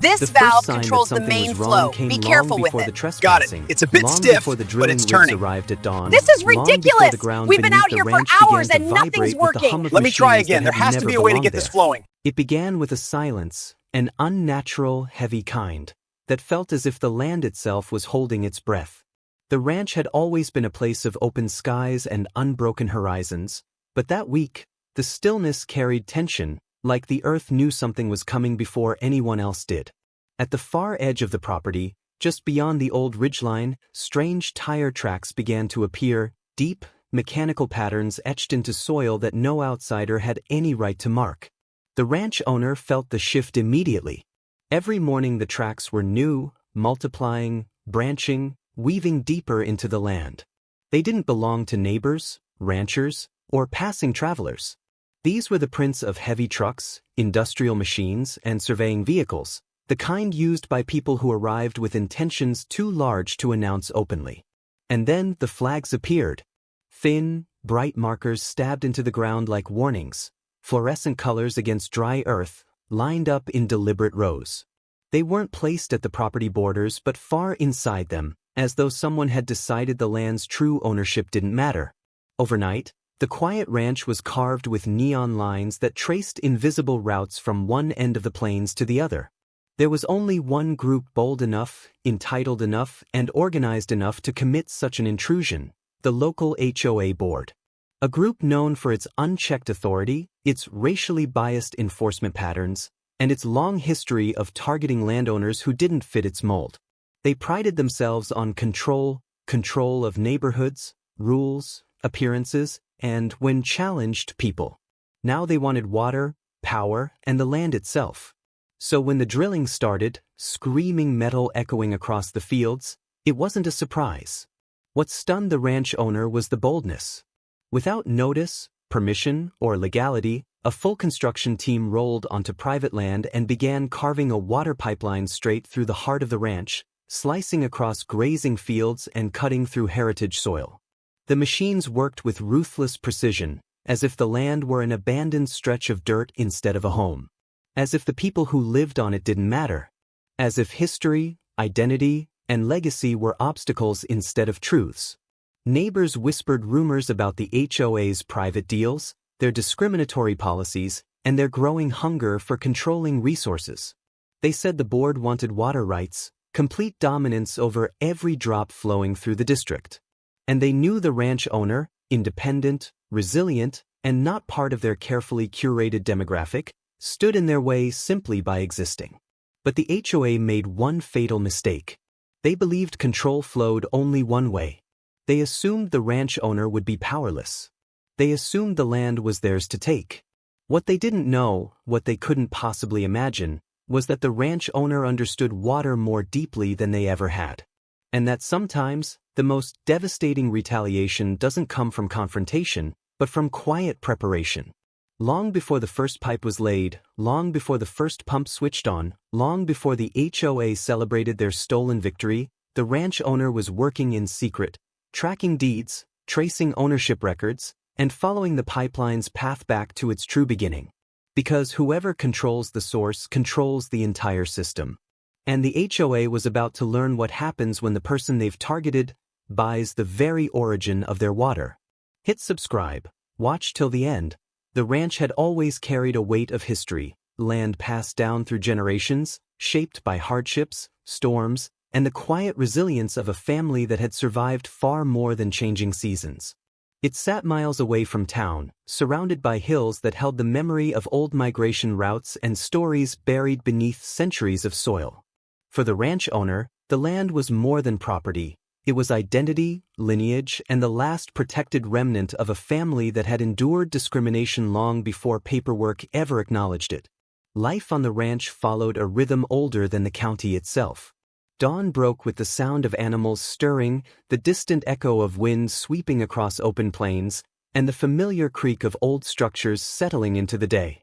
This The valve first sign that controls the something main was flow. wrong came Be long careful with before it. the Got it. trespassing. It's a bit long stiff, before the but drilling it's rigs turning. arrived at dawn. This is long before ridiculous! the ground We've been beneath out the here for ranch hours began to and nothing's vibrate with the working. hum of Let me try machines again. that There had has to never be a way to belonged get this there. flowing. It began with a silence, an unnatural, heavy kind, that felt as if the land itself was holding its breath. The ranch had always been a place of open skies and unbroken horizons, but that week, the stillness carried tension, like the earth knew something was coming before anyone else did. At the far edge of the property, just beyond the old ridgeline, strange tire tracks began to appear, deep, mechanical patterns etched into soil that no outsider had any right to mark. The ranch owner felt the shift immediately. Every morning the tracks were new, multiplying, branching, weaving deeper into the land. They didn't belong to neighbors, ranchers, or passing travelers. These were the prints of heavy trucks, industrial machines, and surveying vehicles, the kind used by people who arrived with intentions too large to announce openly. And then the flags appeared. Thin, bright markers stabbed into the ground like warnings, fluorescent colors against dry earth, lined up in deliberate rows. They weren't placed at the property borders but far inside them, as though someone had decided the land's true ownership didn't matter. Overnight, the quiet ranch was carved with neon lines that traced invisible routes from one end of the plains to the other. There was only one group bold enough, entitled enough, and organized enough to commit such an intrusion: the local HOA board. A group known for its unchecked authority, its racially biased enforcement patterns, and its long history of targeting landowners who didn't fit its mold. They prided themselves on control of neighborhoods, rules, appearances, and, when challenged, people. Now they wanted water, power, and the land itself. So when the drilling started, screaming metal echoing across the fields, it wasn't a surprise. What stunned the ranch owner was the boldness. Without notice, permission, or legality, a full construction team rolled onto private land and began carving a water pipeline straight through the heart of the ranch, slicing across grazing fields and cutting through heritage soil. The machines worked with ruthless precision, as if the land were an abandoned stretch of dirt instead of a home. As if the people who lived on it didn't matter. As if history, identity, and legacy were obstacles instead of truths. Neighbors whispered rumors about the HOA's private deals, their discriminatory policies, and their growing hunger for controlling resources. They said the board wanted water rights, complete dominance over every drop flowing through the district. And they knew the ranch owner, independent, resilient, and not part of their carefully curated demographic, stood in their way simply by existing. But the HOA made one fatal mistake. They believed control flowed only one way. They assumed the ranch owner would be powerless. They assumed the land was theirs to take. What they didn't know, what they couldn't possibly imagine, was that the ranch owner understood water more deeply than they ever had. And that sometimes, the most devastating retaliation doesn't come from confrontation, but from quiet preparation. Long before the first pipe was laid, long before the first pump switched on, long before the HOA celebrated their stolen victory, the ranch owner was working in secret, tracking deeds, tracing ownership records, and following the pipeline's path back to its true beginning. Because whoever controls the source controls the entire system. And the HOA was about to learn what happens when the person they've targeted buys the very origin of their water. Hit subscribe, watch till the end. The ranch had always carried a weight of history, land passed down through generations, shaped by hardships, storms, and the quiet resilience of a family that had survived far more than changing seasons. It sat miles away from town, surrounded by hills that held the memory of old migration routes and stories buried beneath centuries of soil. For the ranch owner, the land was more than property. It was identity, lineage, and the last protected remnant of a family that had endured discrimination long before paperwork ever acknowledged it. Life on the ranch followed a rhythm older than the county itself. Dawn broke with the sound of animals stirring, the distant echo of wind sweeping across open plains, and the familiar creak of old structures settling into the day.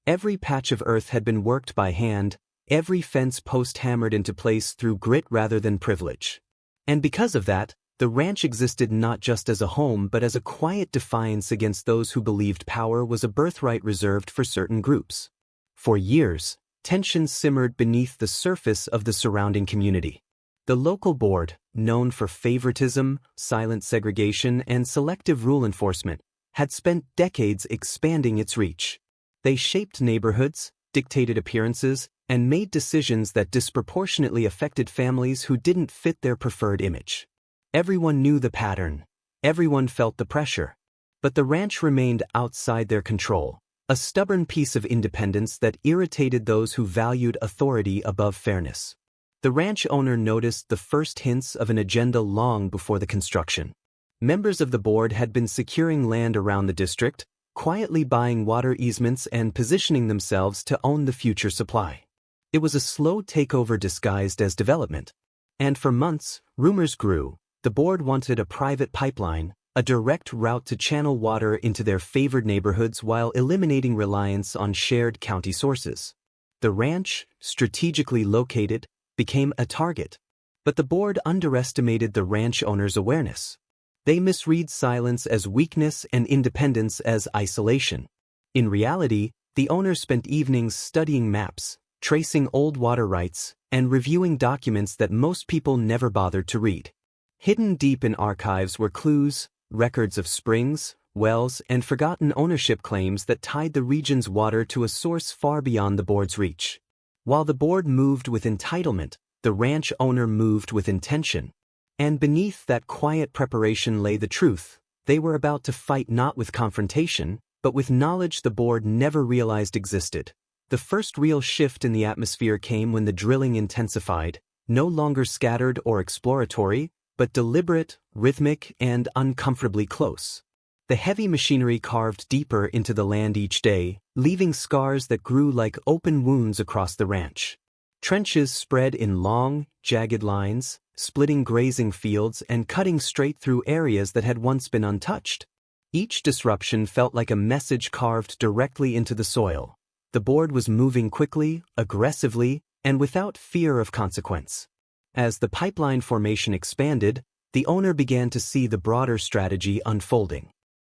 Every patch of earth had been worked by hand, every fence post hammered into place through grit rather than privilege. And because of that, the ranch existed not just as a home but as a quiet defiance against those who believed power was a birthright reserved for certain groups. For years, tension simmered beneath the surface of the surrounding community. The local board, known for favoritism, silent segregation, and selective rule enforcement, had spent decades expanding its reach. They shaped neighborhoods, dictated appearances, and made decisions that disproportionately affected families who didn't fit their preferred image. Everyone knew the pattern. Everyone felt the pressure. But the ranch remained outside their control, a stubborn piece of independence that irritated those who valued authority above fairness. The ranch owner noticed the first hints of an agenda long before the construction. Members of the board had been securing land around the district, quietly buying water easements and positioning themselves to own the future supply. It was a slow takeover disguised as development. And for months, rumors grew. The board wanted a private pipeline, a direct route to channel water into their favored neighborhoods while eliminating reliance on shared county sources. The ranch, strategically located, became a target. But the board underestimated the ranch owner's awareness. They misread silence as weakness and independence as isolation. In reality, the owner spent evenings studying maps, tracing old water rights, and reviewing documents that most people never bothered to read. Hidden deep in archives were clues, records of springs, wells, and forgotten ownership claims that tied the region's water to a source far beyond the board's reach. While the board moved with entitlement, the ranch owner moved with intention. And beneath that quiet preparation lay the truth. They were about to fight not with confrontation, but with knowledge the board never realized existed. The first real shift in the atmosphere came when the drilling intensified, no longer scattered or exploratory, but deliberate, rhythmic, and uncomfortably close. The heavy machinery carved deeper into the land each day, leaving scars that grew like open wounds across the ranch. Trenches spread in long, jagged lines, splitting grazing fields and cutting straight through areas that had once been untouched. Each disruption felt like a message carved directly into the soil. The board was moving quickly, aggressively, and without fear of consequence. As the pipeline formation expanded, the owner began to see the broader strategy unfolding.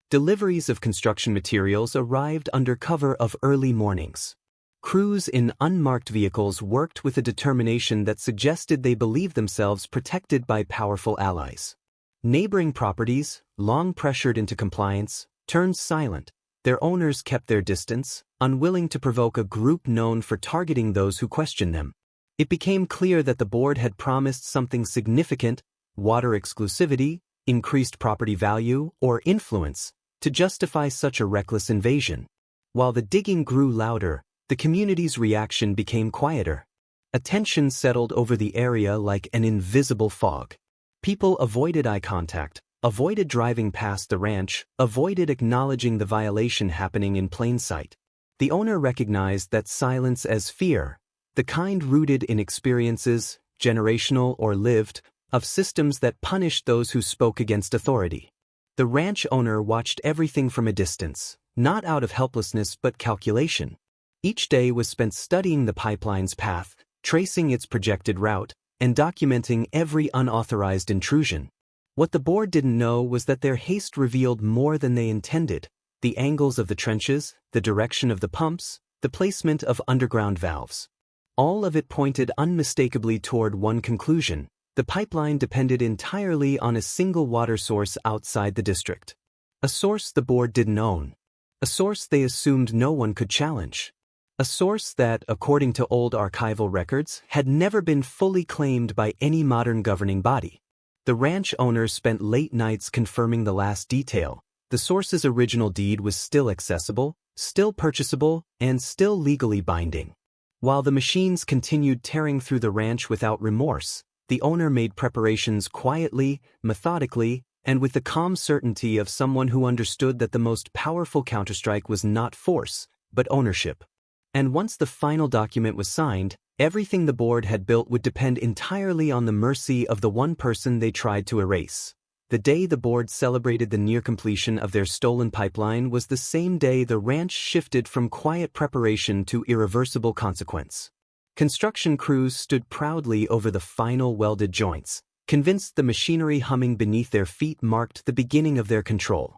Deliveries of construction materials arrived under cover of early mornings. Crews in unmarked vehicles worked with a determination that suggested they believed themselves protected by powerful allies. Neighboring properties, long pressured into compliance, turned silent. Their owners kept their distance, unwilling to provoke a group known for targeting those who questioned them. It became clear that the board had promised something significant, water exclusivity, increased property value, or influence, to justify such a reckless invasion. While the digging grew louder, the community's reaction became quieter. Attention settled over the area like an invisible fog. People avoided eye contact, avoided driving past the ranch, avoided acknowledging the violation happening in plain sight. The owner recognized that silence as fear, the kind rooted in experiences, generational or lived, of systems that punished those who spoke against authority. The ranch owner watched everything from a distance, not out of helplessness but calculation. Each day was spent studying the pipeline's path, tracing its projected route, and documenting every unauthorized intrusion. What the board didn't know was that their haste revealed more than they intended: the angles of the trenches, the direction of the pumps, the placement of underground valves. All of it pointed unmistakably toward one conclusion: the pipeline depended entirely on a single water source outside the district. A source the board didn't own. A source they assumed no one could challenge. A source that, according to old archival records, had never been fully claimed by any modern governing body. The ranch owners spent late nights confirming the last detail. The source's original deed was still accessible, still purchasable, and still legally binding. While the machines continued tearing through the ranch without remorse, the owner made preparations quietly, methodically, and with the calm certainty of someone who understood that the most powerful counterstrike was not force, but ownership. And once the final document was signed, everything the board had built would depend entirely on the mercy of the one person they tried to erase. The day the board celebrated the near completion of their stolen pipeline was the same day the ranch shifted from quiet preparation to irreversible consequence. Construction crews stood proudly over the final welded joints, convinced the machinery humming beneath their feet marked the beginning of their control.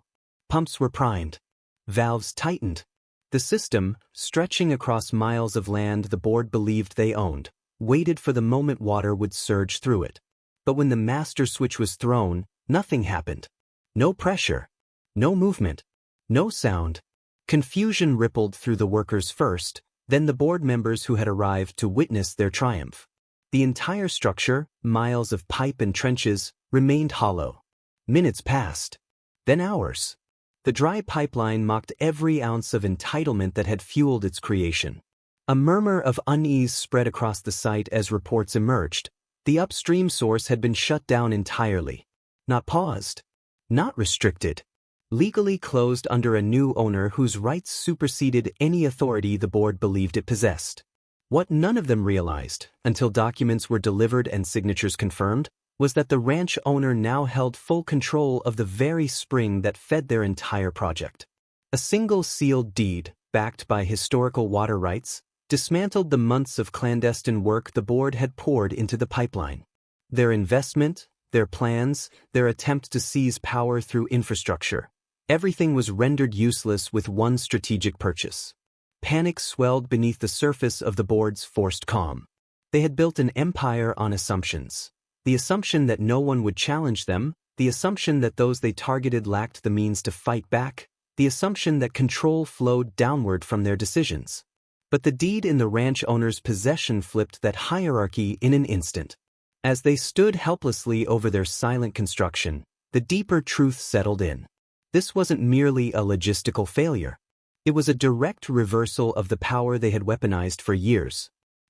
Pumps were primed. Valves tightened. The system, stretching across miles of land the board believed they owned, waited for the moment water would surge through it. But when the master switch was thrown, nothing happened. No pressure. No movement. No sound. Confusion rippled through the workers first, then the board members who had arrived to witness their triumph. The entire structure, miles of pipe and trenches, remained hollow. Minutes passed. Then hours. The dry pipeline mocked every ounce of entitlement that had fueled its creation. A murmur of unease spread across the site as reports emerged. The upstream source had been shut down entirely. Not paused. Not restricted. Legally closed under a new owner whose rights superseded any authority the board believed it possessed. What none of them realized, until documents were delivered and signatures confirmed, was that the ranch owner now held full control of the very spring that fed their entire project. A single sealed deed, backed by historical water rights, dismantled the months of clandestine work the board had poured into the pipeline. Their investment, their plans, their attempt to seize power through infrastructure. Everything was rendered useless with one strategic purchase. Panic swelled beneath the surface of the board's forced calm. They had built an empire on assumptions. The assumption that no one would challenge them, the assumption that those they targeted lacked the means to fight back, the assumption that control flowed downward from their decisions. But the deed in the ranch owner's possession flipped that hierarchy in an instant. As they stood helplessly over their silent construction, the deeper truth settled in. This wasn't merely a logistical failure. It was a direct reversal of the power they had weaponized for years.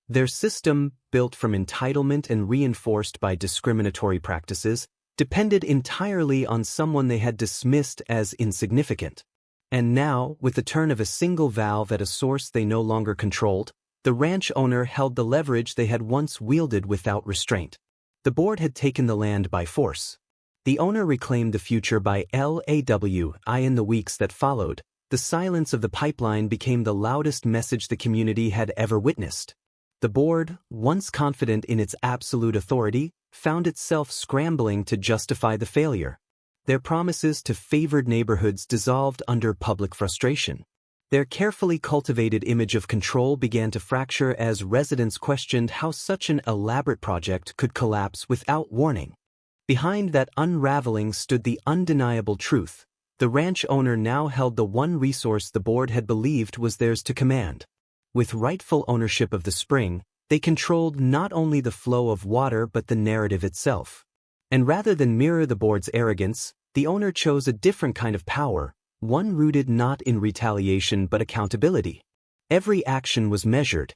Their system, built from entitlement and reinforced by discriminatory practices, depended entirely on someone they had dismissed as insignificant. And now, with the turn of a single valve at a source they no longer controlled, the ranch owner held the leverage they had once wielded without restraint. The board had taken the land by force. The owner reclaimed the future by LAWI. In the weeks that followed, the silence of the pipeline became the loudest message the community had ever witnessed. The board, once confident in its absolute authority, found itself scrambling to justify the failure. Their promises to favored neighborhoods dissolved under public frustration. Their carefully cultivated image of control began to fracture as residents questioned how such an elaborate project could collapse without warning. Behind that unraveling stood the undeniable truth. The ranch owner now held the one resource the board had believed was theirs to command. With rightful ownership of the spring, they controlled not only the flow of water but the narrative itself. And rather than mirror the board's arrogance, the owner chose a different kind of power, one rooted not in retaliation but accountability. Every action was measured,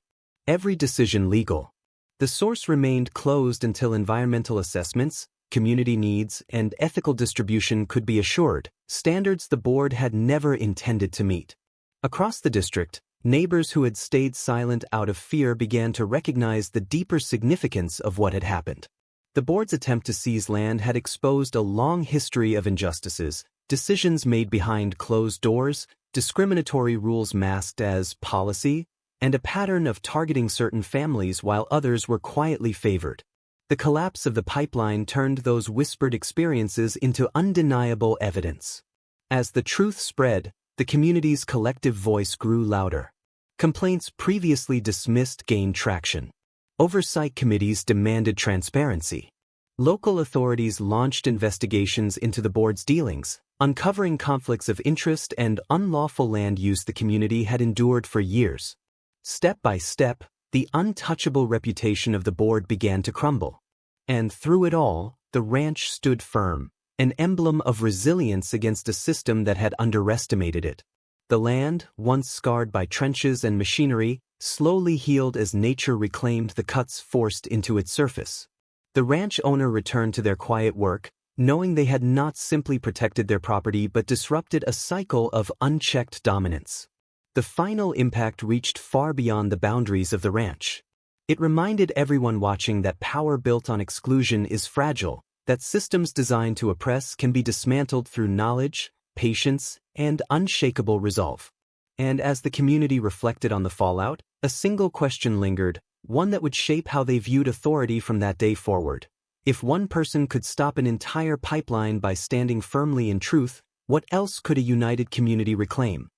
every decision legal. The source remained closed until environmental assessments, community needs, and ethical distribution could be assured, standards the board had never intended to meet. Across the district, neighbors who had stayed silent out of fear began to recognize the deeper significance of what had happened. The board's attempt to seize land had exposed a long history of injustices, decisions made behind closed doors, discriminatory rules masked as policy, and a pattern of targeting certain families while others were quietly favored. The collapse of the pipeline turned those whispered experiences into undeniable evidence. As the truth spread, the community's collective voice grew louder. Complaints previously dismissed gained traction. Oversight committees demanded transparency. Local authorities launched investigations into the board's dealings, uncovering conflicts of interest and unlawful land use the community had endured for years. Step by step, the untouchable reputation of the board began to crumble. And through it all, the ranch stood firm, an emblem of resilience against a system that had underestimated it. The land, once scarred by trenches and machinery, slowly healed as nature reclaimed the cuts forced into its surface. The ranch owner returned to their quiet work, knowing they had not simply protected their property but disrupted a cycle of unchecked dominance. The final impact reached far beyond the boundaries of the ranch. It reminded everyone watching that power built on exclusion is fragile, that systems designed to oppress can be dismantled through knowledge, patience, and unshakable resolve. And as the community reflected on the fallout, a single question lingered, one that would shape how they viewed authority from that day forward. If one person could stop an entire pipeline by standing firmly in truth, what else could a united community reclaim?